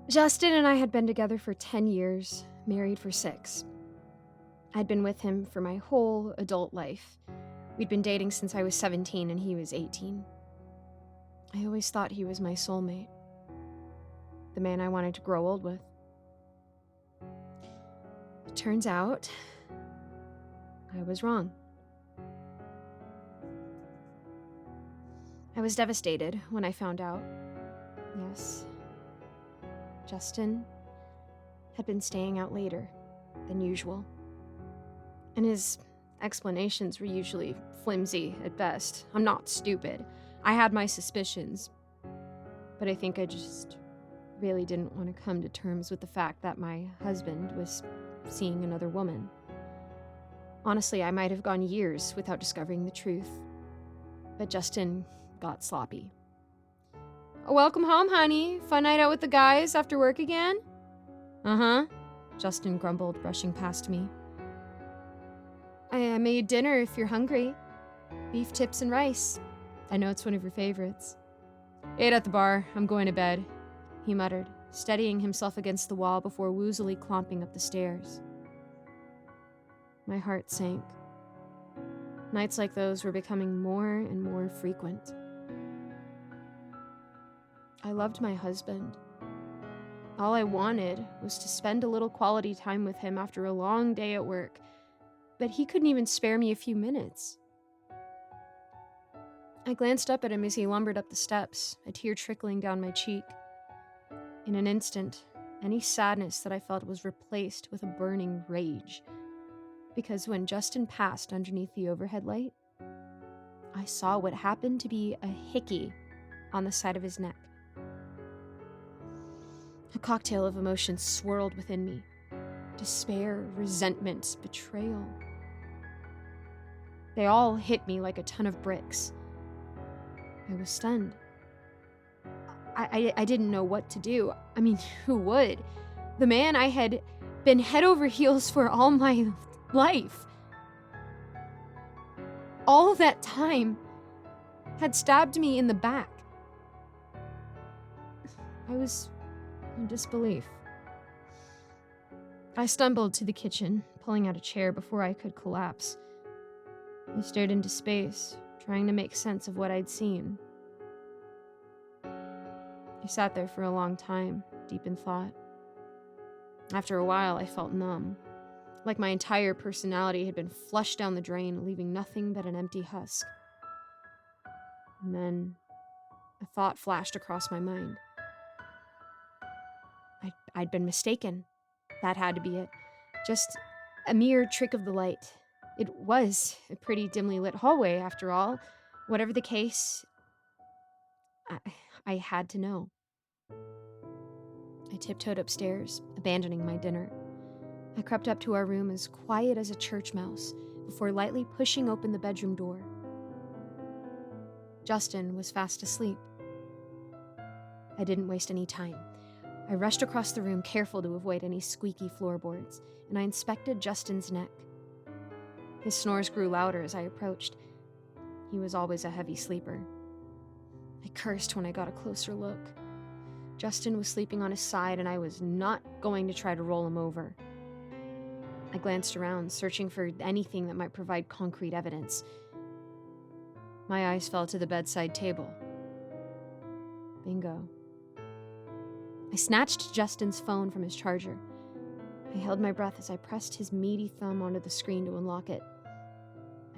Justin and I had been together for 10 years, married for 6. I'd been with him for my whole adult life. We'd been dating since I was 17 and he was 18. I always thought he was my soulmate, the man I wanted to grow old with. It turns out, I was wrong. I was devastated when I found out. Yes, Justin had been staying out later than usual. And his explanations were usually flimsy at best. I'm not stupid. I had my suspicions. But I think I just really didn't want to come to terms with the fact that my husband was seeing another woman. Honestly, I might have gone years without discovering the truth. But Justin got sloppy. Welcome home, honey. Fun night out with the guys after work again? Uh-huh, Justin grumbled, brushing past me. I made dinner if you're hungry. Beef tips and rice. I know it's one of your favorites. Ate at the bar. I'm going to bed, he muttered, steadying himself against the wall before woozily clomping up the stairs. My heart sank. Nights like those were becoming more and more frequent. I loved my husband. All I wanted was to spend a little quality time with him after a long day at work, but he couldn't even spare me a few minutes. I glanced up at him as he lumbered up the steps, a tear trickling down my cheek. In an instant, any sadness that I felt was replaced with a burning rage, because when Justin passed underneath the overhead light, I saw what happened to be a hickey on the side of his neck. A cocktail of emotions swirled within me. Despair, resentment, betrayal. They all hit me like a ton of bricks. I was stunned. I didn't know what to do. I mean, who would? The man I had been head over heels for all my life. All of that time had stabbed me in the back. I was in disbelief. I stumbled to the kitchen, pulling out a chair before I could collapse. I stared into space, trying to make sense of what I'd seen. I sat there for a long time, deep in thought. After a while, I felt numb, like my entire personality had been flushed down the drain, leaving nothing but an empty husk. And then a thought flashed across my mind. I'd been mistaken. That had to be it. Just a mere trick of the light. It was a pretty dimly lit hallway, after all. Whatever the case, I had to know. I tiptoed upstairs, abandoning my dinner. I crept up to our room as quiet as a church mouse before lightly pushing open the bedroom door. Justin was fast asleep. I didn't waste any time. I rushed across the room, careful to avoid any squeaky floorboards, and I inspected Justin's neck. His snores grew louder as I approached. He was always a heavy sleeper. I cursed when I got a closer look. Justin was sleeping on his side, and I was not going to try to roll him over. I glanced around, searching for anything that might provide concrete evidence. My eyes fell to the bedside table. Bingo. I snatched Justin's phone from his charger. I held my breath as I pressed his meaty thumb onto the screen to unlock it.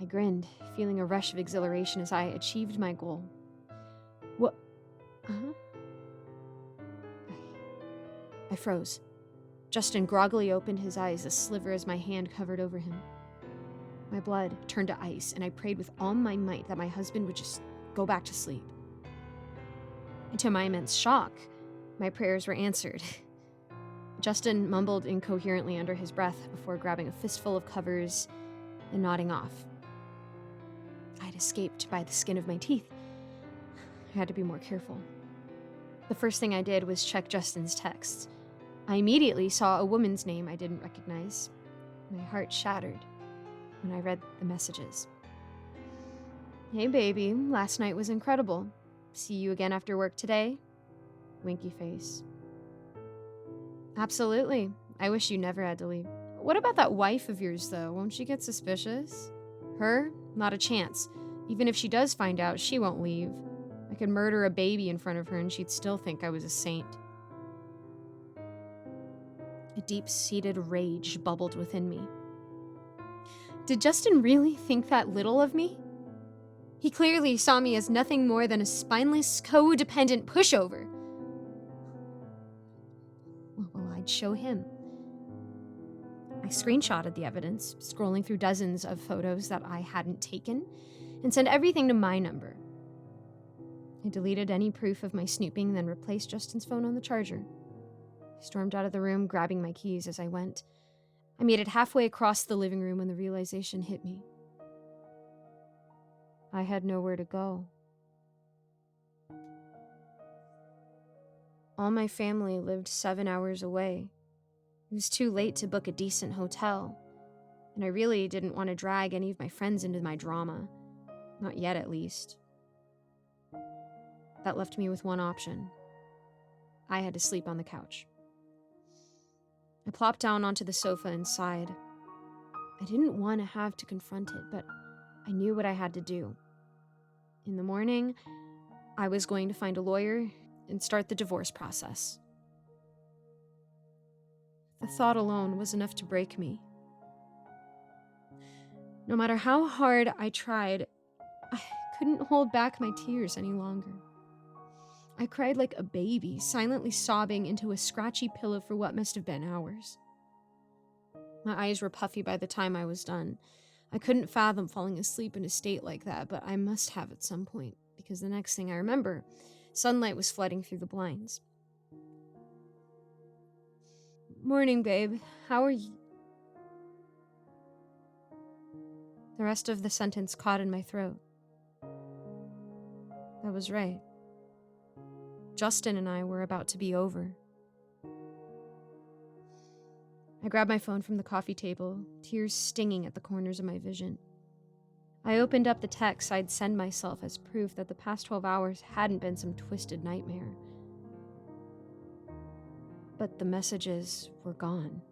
I grinned, feeling a rush of exhilaration as I achieved my goal. What? Huh? I froze. Justin groggily opened his eyes, a sliver as my hand covered over him. My blood turned to ice, and I prayed with all my might that my husband would just go back to sleep. And to my immense shock, my prayers were answered. Justin mumbled incoherently under his breath before grabbing a fistful of covers and nodding off. I'd escaped by the skin of my teeth. I had to be more careful. The first thing I did was check Justin's texts. I immediately saw a woman's name I didn't recognize. My heart shattered when I read the messages. Hey baby, last night was incredible. See you again after work today? Winky face. Absolutely. I wish you never had to leave. What about that wife of yours, though? Won't she get suspicious? Her? Not a chance. Even if she does find out, she won't leave. I could murder a baby in front of her and she'd still think I was a saint. A deep-seated rage bubbled within me. Did Justin really think that little of me? He clearly saw me as nothing more than a spineless, codependent pushover. Well, I'd show him. I screenshotted the evidence, scrolling through dozens of photos that I hadn't taken, and sent everything to my number. I deleted any proof of my snooping, then replaced Justin's phone on the charger. I stormed out of the room, grabbing my keys as I went. I made it halfway across the living room when the realization hit me. I had nowhere to go. All my family lived 7 hours away. It was too late to book a decent hotel, and I really didn't want to drag any of my friends into my drama. Not yet, at least. That left me with one option. I had to sleep on the couch. I plopped down onto the sofa and sighed. I didn't want to have to confront it, but I knew what I had to do. In the morning, I was going to find a lawyer and start the divorce process. The thought alone was enough to break me. No matter how hard I tried, I couldn't hold back my tears any longer. I cried like a baby, silently sobbing into a scratchy pillow for what must have been hours. My eyes were puffy by the time I was done. I couldn't fathom falling asleep in a state like that, but I must have at some point, because the next thing I remember, sunlight was flooding through the blinds. Morning, babe. How are you? The rest of the sentence caught in my throat. That was right. Justin and I were about to be over. I grabbed my phone from the coffee table, tears stinging at the corners of my vision. I opened up the text I'd send myself as proof that the past 12 hours hadn't been some twisted nightmare. But the messages were gone.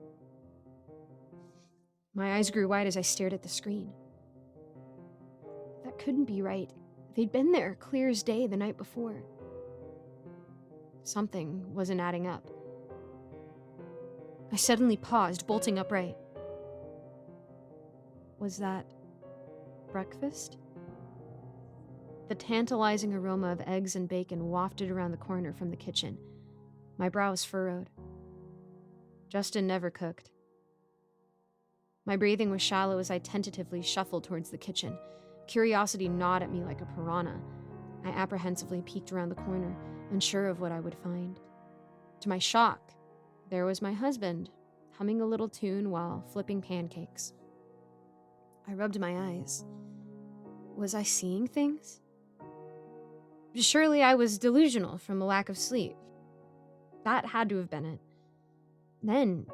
My eyes grew wide as I stared at the screen. That couldn't be right. They'd been there clear as day the night before. Something wasn't adding up. I suddenly paused, bolting upright. Was that breakfast? The tantalizing aroma of eggs and bacon wafted around the corner from the kitchen. My brows furrowed. Justin never cooked. My breathing was shallow as I tentatively shuffled towards the kitchen. Curiosity gnawed at me like a piranha. I apprehensively peeked around the corner, unsure of what I would find. To my shock, there was my husband, humming a little tune while flipping pancakes. I rubbed my eyes. Was I seeing things? Surely I was delusional from a lack of sleep. That had to have been it. Then,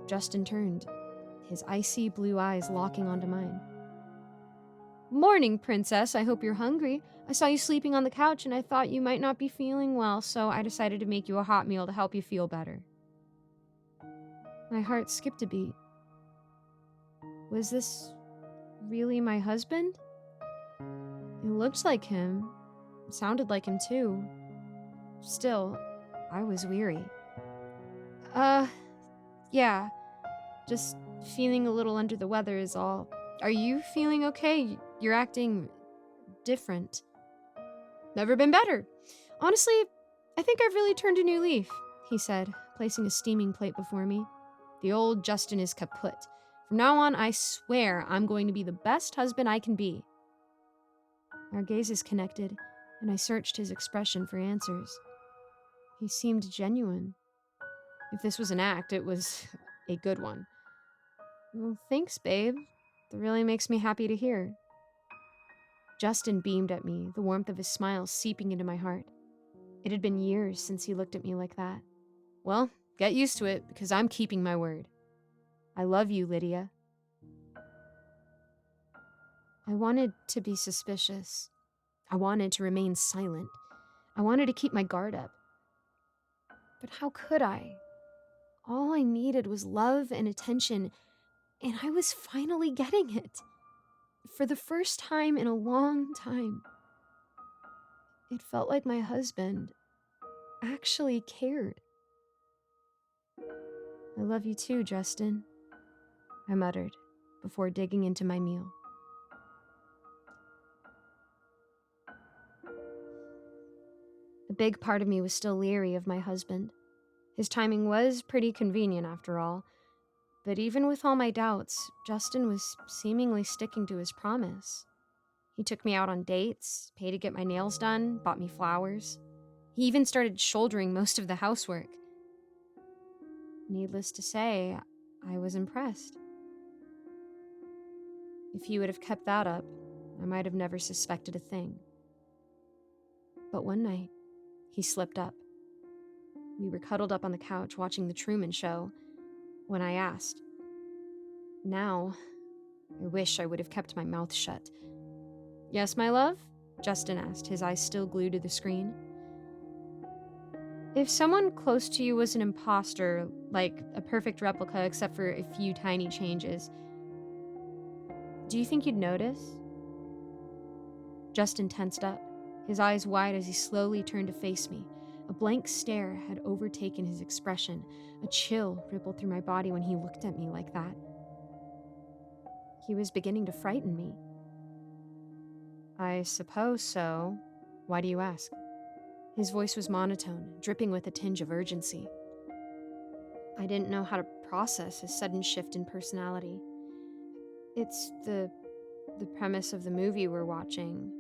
Justin turned, his icy blue eyes locking onto mine. Morning, princess. I hope you're hungry. I saw you sleeping on the couch and I thought you might not be feeling well, so I decided to make you a hot meal to help you feel better. My heart skipped a beat. Was this really my husband? It looked like him. It sounded like him too. Still, I was weary. Yeah. Just feeling a little under the weather is all. Are you feeling okay? You're acting different. Never been better. Honestly, I think I've really turned a new leaf, he said, placing a steaming plate before me. The old Justin is kaput. From now on, I swear I'm going to be the best husband I can be. Our gazes connected, and I searched his expression for answers. He seemed genuine. If this was an act, it was a good one. Well, thanks, babe. That really makes me happy to hear. Justin beamed at me, the warmth of his smile seeping into my heart. It had been years since he looked at me like that. Well, get used to it, because I'm keeping my word. I love you, Lydia. I wanted to be suspicious. I wanted to remain silent. I wanted to keep my guard up. But how could I? All I needed was love and attention, and I was finally getting it. For the first time in a long time. It felt like my husband actually cared. I love you too, Justin, I muttered before digging into my meal. A big part of me was still leery of my husband. His timing was pretty convenient after all, but even with all my doubts, Justin was seemingly sticking to his promise. He took me out on dates, paid to get my nails done, bought me flowers. He even started shouldering most of the housework. Needless to say, I was impressed. If he would have kept that up, I might have never suspected a thing. But one night, he slipped up. We were cuddled up on the couch watching The Truman Show when I asked. Now, I wish I would have kept my mouth shut. Yes, my love? Justin asked, his eyes still glued to the screen. If someone close to you was an imposter, like a perfect replica except for a few tiny changes, do you think you'd notice? Justin tensed up, his eyes wide as he slowly turned to face me. A blank stare had overtaken his expression. A chill rippled through my body when he looked at me like that. He was beginning to frighten me. I suppose so. Why do you ask? His voice was monotone, dripping with a tinge of urgency. I didn't know how to process his sudden shift in personality. It's the premise of the movie we're watching.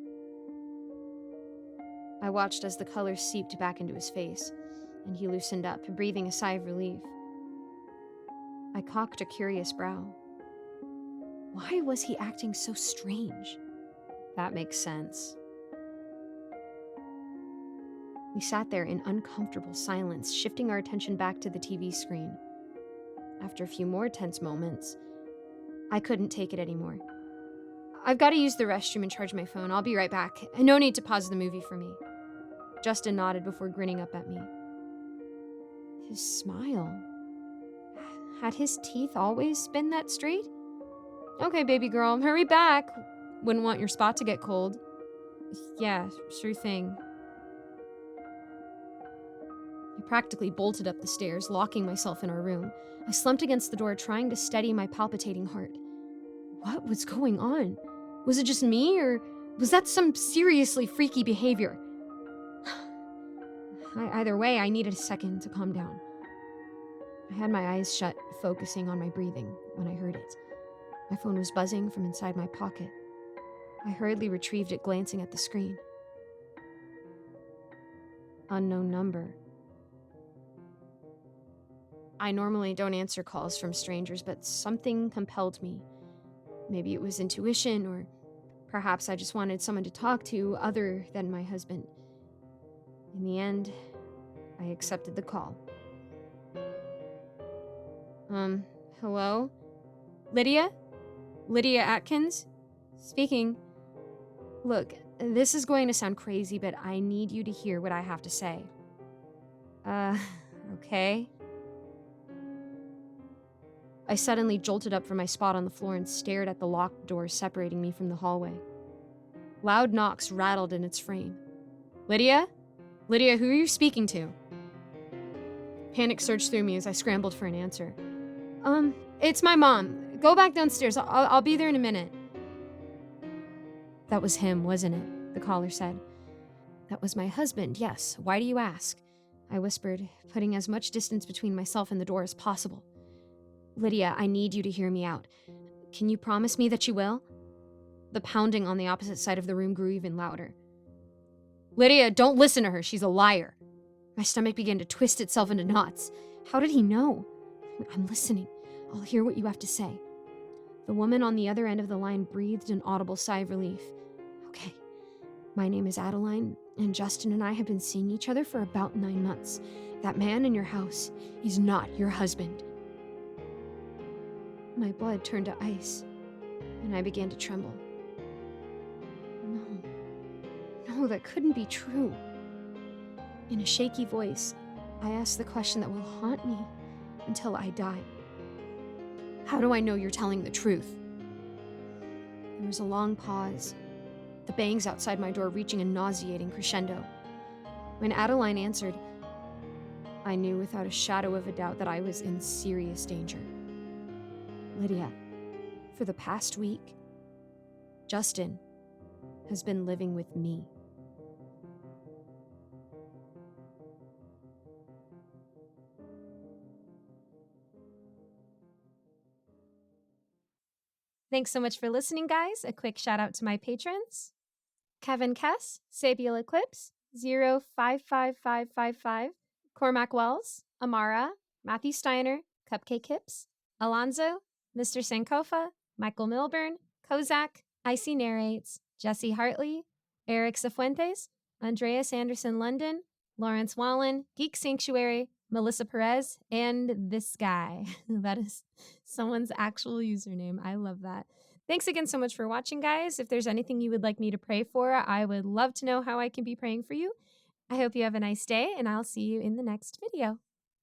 I watched as the color seeped back into his face, and he loosened up, breathing a sigh of relief. I cocked a curious brow. Why was he acting so strange? That makes sense. We sat there in uncomfortable silence, shifting our attention back to the TV screen. After a few more tense moments, I couldn't take it anymore. I've got to use the restroom and charge my phone. I'll be right back. No need to pause the movie for me. Justin nodded before grinning up at me. His smile. Had his teeth always been that straight? Okay, baby girl, hurry back. Wouldn't want your spot to get cold. Yeah, sure thing. I practically bolted up the stairs, locking myself in our room. I slumped against the door, trying to steady my palpitating heart. What was going on? Was it just me, or was that some seriously freaky behavior? Either way, I needed a second to calm down. I had my eyes shut, focusing on my breathing, when I heard it. My phone was buzzing from inside my pocket. I hurriedly retrieved it, glancing at the screen. Unknown number. I normally don't answer calls from strangers, but something compelled me. Maybe it was intuition, or perhaps I just wanted someone to talk to other than my husband. In the end, I accepted the call. Hello? Lydia? Lydia Atkins? Speaking. Look, this is going to sound crazy, but I need you to hear what I have to say. Okay. I suddenly jolted up from my spot on the floor and stared at the locked door separating me from the hallway. Loud knocks rattled in its frame. Lydia? Lydia, who are you speaking to? Panic surged through me as I scrambled for an answer. It's my mom. Go back downstairs. I'll be there in a minute. That was him, wasn't it? The caller said. That was my husband, yes. Why do you ask? I whispered, putting as much distance between myself and the door as possible. Lydia, I need you to hear me out. Can you promise me that you will? The pounding on the opposite side of the room grew even louder. Lydia, don't listen to her. She's a liar. My stomach began to twist itself into knots. How did he know? I'm listening. I'll hear what you have to say. The woman on the other end of the line breathed an audible sigh of relief. Okay. My name is Adeline, and Justin and I have been seeing each other for about 9 months. That man in your house is not your husband. My blood turned to ice, and I began to tremble. No, that couldn't be true. In a shaky voice, I asked the question that will haunt me until I die. How do I know you're telling the truth? There was a long pause, the bangs outside my door reaching a nauseating crescendo. When Adeline answered, I knew without a shadow of a doubt that I was in serious danger. Lydia, for the past week, Justin has been living with me. Thanks so much for listening, guys. A quick shout out to my patrons. Kevin Kess, Sabiel Eclipse, 055555, Cormac Wells, Amara, Matthew Steiner, Cupcake Hips, Alonzo, Mr. Sankofa, Michael Milburn, Kozak, Icy Narrates, Jesse Hartley, Eric Cifuentes, Andreas Anderson London, Lawrence Wallen, Geek Sanctuary, Melissa Perez, and this guy. That is someone's actual username. I love that. Thanks again so much for watching, guys. If there's anything you would like me to pray for, I would love to know how I can be praying for you. I hope you have a nice day, and I'll see you in the next video.